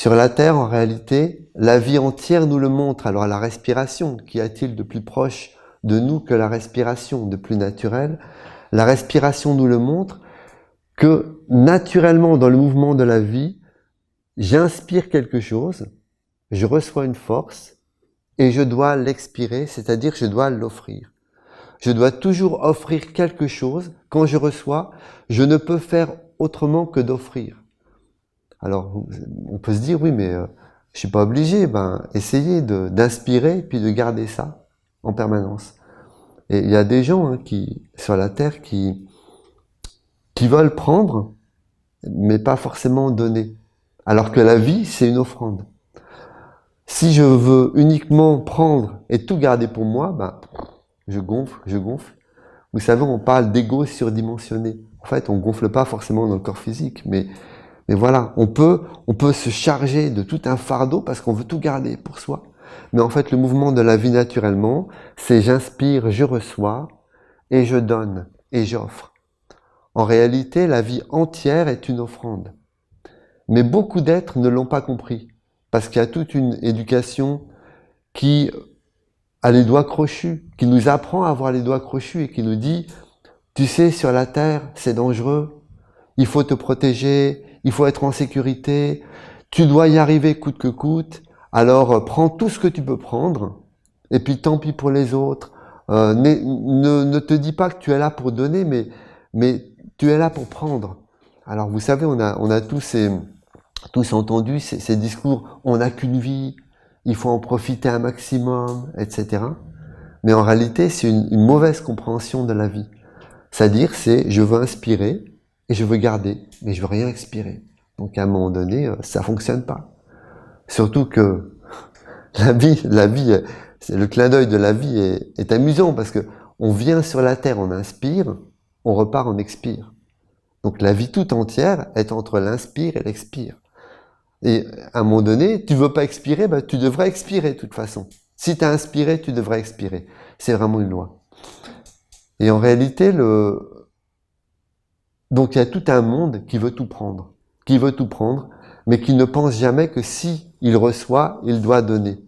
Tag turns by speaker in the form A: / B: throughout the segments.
A: Sur la Terre, en réalité, la vie entière nous le montre. Alors la respiration, qu'y a-t-il de plus proche de nous que la respiration, de plus naturel? La respiration nous le montre que naturellement, dans le mouvement de la vie, j'inspire quelque chose, je reçois une force et je dois l'expirer, c'est-à-dire je dois l'offrir. Je dois toujours offrir quelque chose. Quand je reçois, je ne peux faire autrement que d'offrir. Alors, on peut se dire, oui, mais je suis pas obligé. Essayez d'inspirer puis de garder ça en permanence. Et il y a des gens sur la Terre qui veulent prendre, mais pas forcément donner. Alors que la vie, c'est une offrande. Si je veux uniquement prendre et tout garder pour moi, je gonfle. Vous savez, on parle d'ego surdimensionné. En fait, on gonfle pas forcément dans le corps physique, mais voilà, on peut se charger de tout un fardeau parce qu'on veut tout garder pour soi. Mais en fait, le mouvement de la vie naturellement, c'est j'inspire, je reçois, et je donne, et j'offre. En réalité, la vie entière est une offrande. Mais beaucoup d'êtres ne l'ont pas compris, parce qu'il y a toute une éducation qui a les doigts crochus, qui nous apprend à avoir les doigts crochus et qui nous dit « Tu sais, sur la Terre, c'est dangereux, il faut te protéger, il faut être en sécurité, tu dois y arriver coûte que coûte, alors prends tout ce que tu peux prendre, et puis tant pis pour les autres. Ne te dis pas que tu es là pour donner, mais tu es là pour prendre. » Alors vous savez, on a tous entendu ces discours « on n'a qu'une vie, il faut en profiter un maximum, etc. » Mais en réalité, c'est une mauvaise compréhension de la vie. C'est-à-dire, je veux inspirer et je veux garder, mais je veux rien expirer. Donc à un moment donné, ça fonctionne pas. Surtout que la vie, le clin d'œil de la vie est amusant parce que on vient sur la terre, on inspire, on repart, on expire. Donc la vie tout entière est entre l'inspire et l'expire. Et à un moment donné, tu veux pas expirer, tu devrais expirer de toute façon. Si tu as inspiré, tu devrais expirer. C'est vraiment une loi. Et en réalité, donc il y a tout un monde qui veut tout prendre, mais qui ne pense jamais que si il reçoit, il doit donner.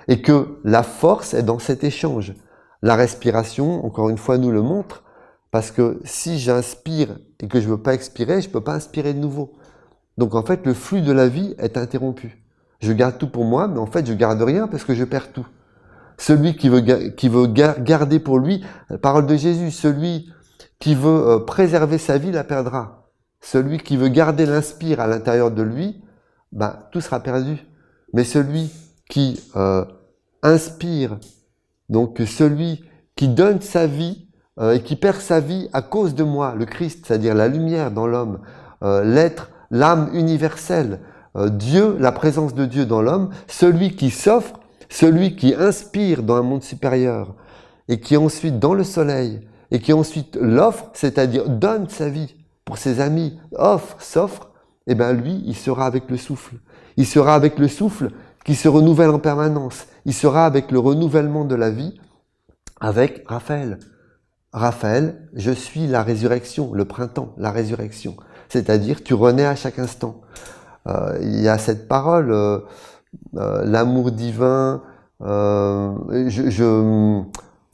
A: Et que la force est dans cet échange. La respiration, encore une fois, nous le montre, parce que si j'inspire et que je veux pas expirer, je peux pas inspirer de nouveau. Donc en fait, le flux de la vie est interrompu. Je garde tout pour moi, mais en fait, je garde rien parce que je perds tout. Celui qui veut garder pour lui, la parole de Jésus, celui qui veut préserver sa vie la perdra. Celui qui veut garder l'inspire à l'intérieur de lui, tout sera perdu. Mais celui qui inspire, donc celui qui donne sa vie et qui perd sa vie à cause de moi, le Christ, c'est-à-dire la lumière dans l'homme, l'être, l'âme universelle, Dieu, la présence de Dieu dans l'homme, celui qui s'offre, celui qui inspire dans un monde supérieur et qui ensuite dans le soleil et qui ensuite l'offre, c'est-à-dire donne sa vie pour ses amis, s'offre, et lui, il sera avec le souffle. Il sera avec le souffle qui se renouvelle en permanence. Il sera avec le renouvellement de la vie avec Raphaël. Raphaël, je suis la résurrection, le printemps, la résurrection. C'est-à-dire, tu renais à chaque instant. Il y a cette parole, l'amour divin, je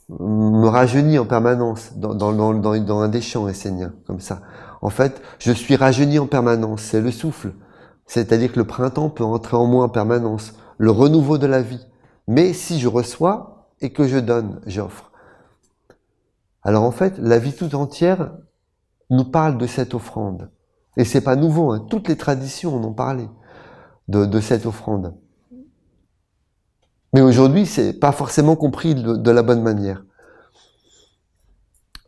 A: me rajeunis en permanence dans un des chants esséniens, comme ça. En fait, je suis rajeuni en permanence, c'est le souffle. C'est-à-dire que le printemps peut entrer en moi en permanence, le renouveau de la vie. Mais si je reçois et que je donne, j'offre. Alors en fait, la vie tout entière nous parle de cette offrande. Et c'est pas nouveau, hein. Toutes les traditions en ont parlé de cette offrande. Mais aujourd'hui, c'est pas forcément compris de la bonne manière.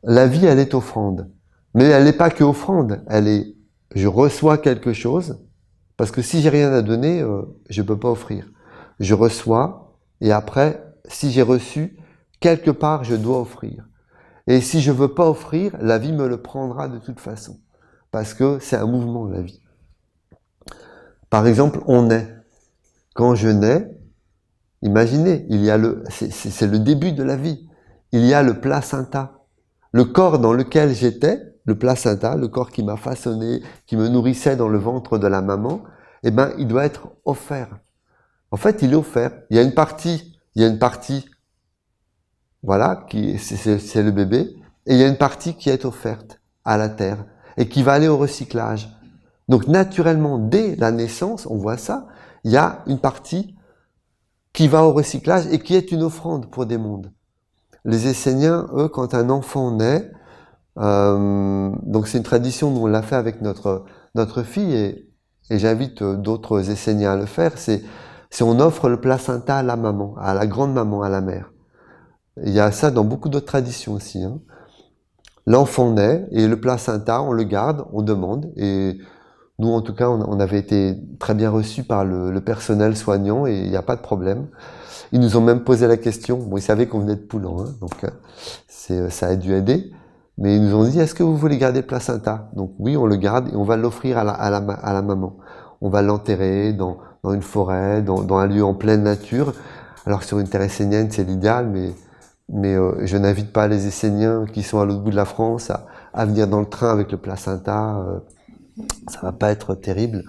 A: La vie, elle est offrande. Mais elle n'est pas que offrande. Je reçois quelque chose, parce que si j'ai rien à donner, je peux pas offrir. Je reçois, et après, si j'ai reçu, quelque part, je dois offrir. Et si je veux pas offrir, la vie me le prendra de toute façon. Parce que c'est un mouvement, la vie. Par exemple, on naît. Quand je nais, imaginez, c'est le début de la vie. Il y a le placenta. Le corps dans lequel j'étais, le placenta, le corps qui m'a façonné, qui me nourrissait dans le ventre de la maman, eh ben, il doit être offert. En fait, il est offert. Il y a une partie, voilà, c'est le bébé, et il y a une partie qui est offerte à la terre et qui va aller au recyclage. Donc naturellement, dès la naissance, on voit ça, il y a une partie qui va au recyclage et qui est une offrande pour des mondes. Les Esséniens, eux, quand un enfant naît, donc c'est une tradition, nous on l'a fait avec notre fille, et j'invite d'autres Esséniens à le faire, c'est on offre le placenta à la maman, à la grande maman, à la mère. Il y a ça dans beaucoup d'autres traditions aussi. Hein. L'enfant naît et le placenta, on le garde, on demande. Et nous, en tout cas, on avait été très bien reçus par le personnel soignant et il n'y a pas de problème. Ils nous ont même posé la question. Bon, ils savaient qu'on venait de Poulan, hein, donc ça a dû aider. Mais ils nous ont dit, est-ce que vous voulez garder le placenta? Donc oui, on le garde et on va l'offrir à la maman. On va l'enterrer dans une forêt, dans un lieu en pleine nature. Alors sur une terre essénienne, c'est l'idéal, mais je n'invite pas les Esséniens qui sont à l'autre bout de la France à venir dans le train avec le placenta. Ça va pas être terrible,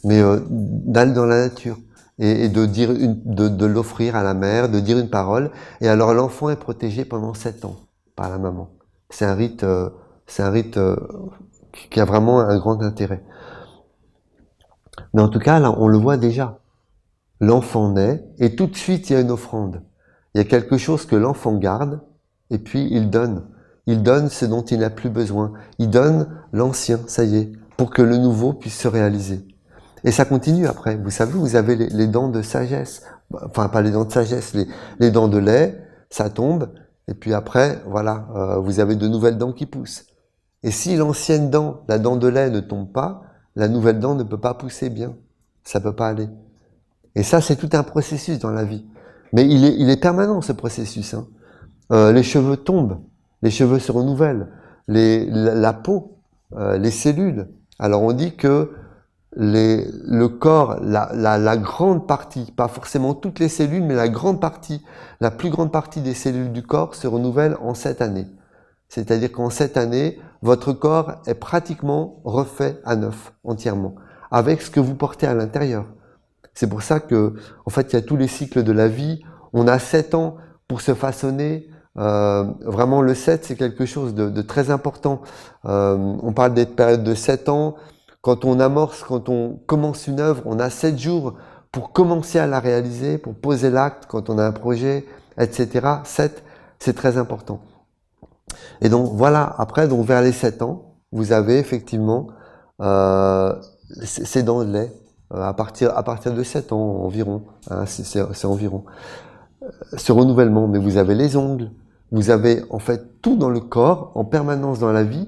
A: mais d'aller dans la nature et de dire de l'offrir à la mère, de dire une parole. Et alors l'enfant est protégé pendant 7 ans par la maman. C'est un rite qui a vraiment un grand intérêt. Mais en tout cas, là, on le voit déjà. L'enfant naît et tout de suite, il y a une offrande. Il y a quelque chose que l'enfant garde et puis il donne. Il donne ce dont il n'a plus besoin. Il donne l'ancien, ça y est, pour que le nouveau puisse se réaliser. Et ça continue après. Vous savez, vous avez les dents de sagesse. Enfin, pas les dents de sagesse, les dents de lait, ça tombe. Et puis après, voilà, vous avez de nouvelles dents qui poussent. Et si l'ancienne dent, la dent de lait ne tombe pas, la nouvelle dent ne peut pas pousser bien. Ça peut pas aller. Et ça, c'est tout un processus dans la vie. Mais il est permanent, ce processus. Hein. Les cheveux tombent, les cheveux se renouvellent, la peau, les cellules. Alors on dit que le corps, la grande partie, pas forcément toutes les cellules, mais la grande partie, la plus grande partie des cellules du corps se renouvelle en 7 années. C'est-à-dire qu'en 7 années, votre corps est pratiquement refait à neuf, entièrement, avec ce que vous portez à l'intérieur. C'est pour ça que, en fait, il y a tous les cycles de la vie. On a 7 ans pour se façonner. Vraiment, le 7, c'est quelque chose de très important. On parle des périodes de 7 ans. Quand on amorce, quand on commence une œuvre, on a 7 jours pour commencer à la réaliser, pour poser l'acte, quand on a un projet, etc. 7, c'est très important. Et donc, voilà, après, donc vers les 7 ans, vous avez effectivement ces dents de lait. À partir de 7 ans environ, hein, c'est environ. Ce renouvellement, mais vous avez les ongles, vous avez en fait tout dans le corps, en permanence dans la vie.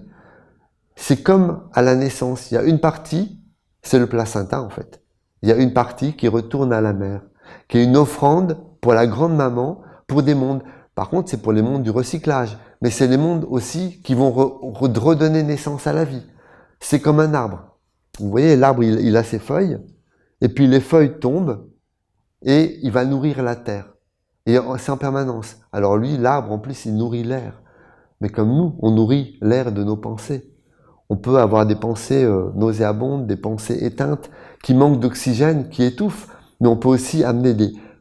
A: C'est comme à la naissance, il y a une partie, c'est le placenta en fait. Il y a une partie qui retourne à la mère, qui est une offrande pour la grande maman, pour des mondes. Par contre, c'est pour les mondes du recyclage, mais c'est les mondes aussi qui vont redonner naissance à la vie. C'est comme un arbre. Vous voyez, l'arbre, il a ses feuilles, et puis les feuilles tombent, et il va nourrir la terre. Et c'est en permanence. Alors lui, l'arbre, en plus, il nourrit l'air. Mais comme nous, on nourrit l'air de nos pensées. On peut avoir des pensées nauséabondes, des pensées éteintes, qui manquent d'oxygène, qui étouffent, mais on peut aussi amener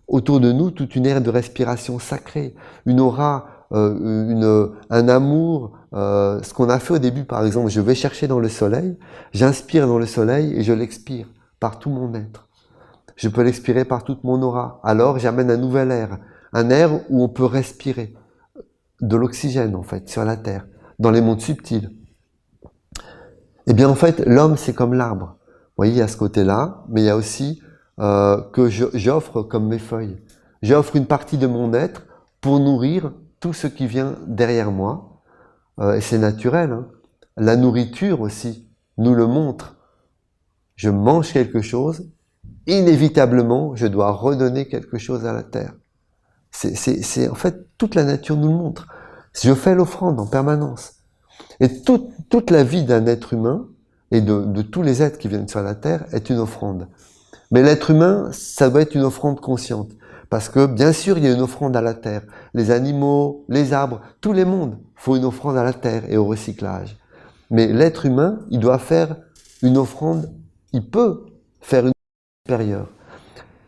A: autour de nous toute une aire de respiration sacrée, une aura, un amour, ce qu'on a fait au début, par exemple, je vais chercher dans le soleil, j'inspire dans le soleil et je l'expire par tout mon être. Je peux l'expirer par toute mon aura. Alors j'amène un air où on peut respirer de l'oxygène en fait sur la terre, dans les mondes subtils. Eh bien en fait, l'homme c'est comme l'arbre. Vous voyez, il y a ce côté-là, mais il y a aussi que j'offre comme mes feuilles. J'offre une partie de mon être pour nourrir tout ce qui vient derrière moi. Et c'est naturel. Hein. La nourriture aussi nous le montre. Je mange quelque chose, inévitablement, je dois redonner quelque chose à la terre. C'est en fait, toute la nature nous le montre. Je fais l'offrande en permanence. Et toute la vie d'un être humain, et de tous les êtres qui viennent sur la terre, est une offrande. Mais l'être humain, ça doit être une offrande consciente. Parce que, bien sûr, il y a une offrande à la terre. Les animaux, les arbres, tous les mondes font une offrande à la terre et au recyclage. Mais l'être humain, il doit faire une offrande, il peut faire une supérieur.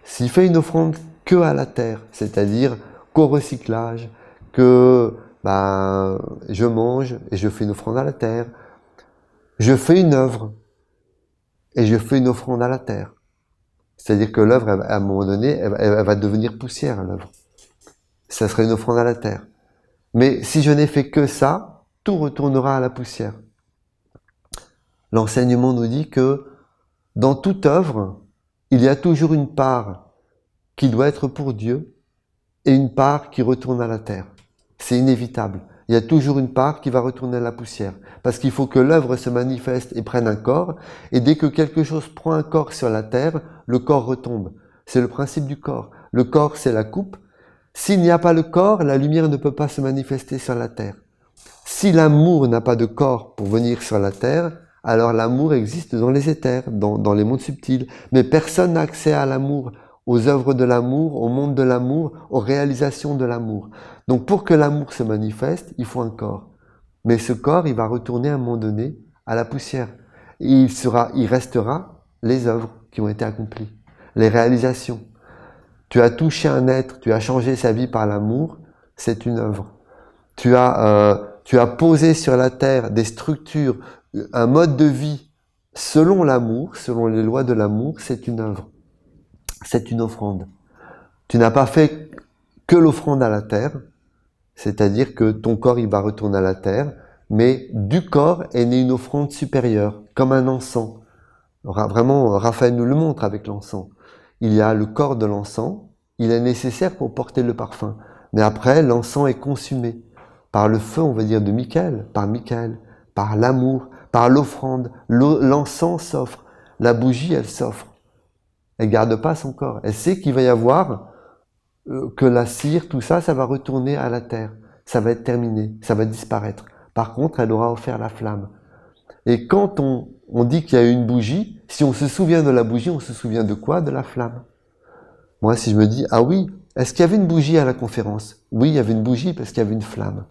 A: S'il fait une offrande que à la terre, c'est-à-dire qu'au recyclage, que je mange et je fais une offrande à la terre, je fais une œuvre et je fais une offrande à la terre. C'est-à-dire que l'œuvre, à un moment donné, elle va devenir poussière, l'œuvre. Ça serait une offrande à la terre. Mais si je n'ai fait que ça, tout retournera à la poussière. L'enseignement nous dit que dans toute œuvre, il y a toujours une part qui doit être pour Dieu et une part qui retourne à la terre. C'est inévitable. Il y a toujours une part qui va retourner à la poussière. Parce qu'il faut que l'œuvre se manifeste et prenne un corps. Et dès que quelque chose prend un corps sur la terre, le corps retombe. C'est le principe du corps. Le corps, c'est la coupe. S'il n'y a pas le corps, la lumière ne peut pas se manifester sur la terre. Si l'amour n'a pas de corps pour venir sur la terre, alors l'amour existe dans les éthers, dans les mondes subtils. Mais personne n'a accès à l'amour, aux œuvres de l'amour, au monde de l'amour, aux réalisations de l'amour. Donc pour que l'amour se manifeste, il faut un corps. Mais ce corps, il va retourner à un moment donné à la poussière. Et il restera les œuvres qui ont été accomplies, les réalisations. Tu as touché un être, tu as changé sa vie par l'amour, c'est une œuvre. Tu as posé sur la terre des structures, un mode de vie selon l'amour, selon les lois de l'amour, c'est une œuvre. C'est une offrande. Tu n'as pas fait que l'offrande à la terre, c'est-à-dire que ton corps, il va retourner à la terre, mais du corps est née une offrande supérieure, comme un encens. Vraiment, Raphaël nous le montre avec l'encens. Il y a le corps de l'encens, il est nécessaire pour porter le parfum. Mais après, l'encens est consumé par le feu, on va dire, de Michael, par l'amour, par l'offrande. L'encens s'offre, la bougie, elle s'offre. Elle garde pas son corps. Elle sait qu'il va y avoir que la cire, tout ça, ça va retourner à la terre. Ça va être terminé, ça va disparaître. Par contre, elle aura offert la flamme. Et quand on dit qu'il y a une bougie, si on se souvient de la bougie, on se souvient de quoi? De la flamme. Moi, si je me dis, ah oui, est-ce qu'il y avait une bougie à la conférence? Oui, il y avait une bougie parce qu'il y avait une flamme.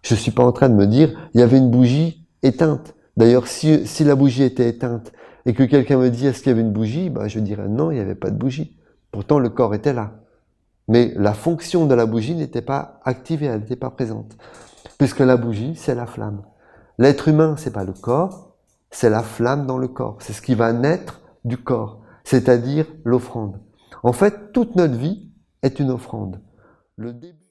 A: Je ne suis pas en train de me dire, il y avait une bougie éteinte. D'ailleurs, si la bougie était éteinte et que quelqu'un me dit, est-ce qu'il y avait une bougie? Je dirais non, il n'y avait pas de bougie. Pourtant, le corps était là. Mais la fonction de la bougie n'était pas activée, elle n'était pas présente. Puisque la bougie, c'est la flamme. L'être humain, c'est pas le corps, c'est la flamme dans le corps. C'est ce qui va naître du corps, c'est-à-dire l'offrande. En fait, toute notre vie est une offrande. Le début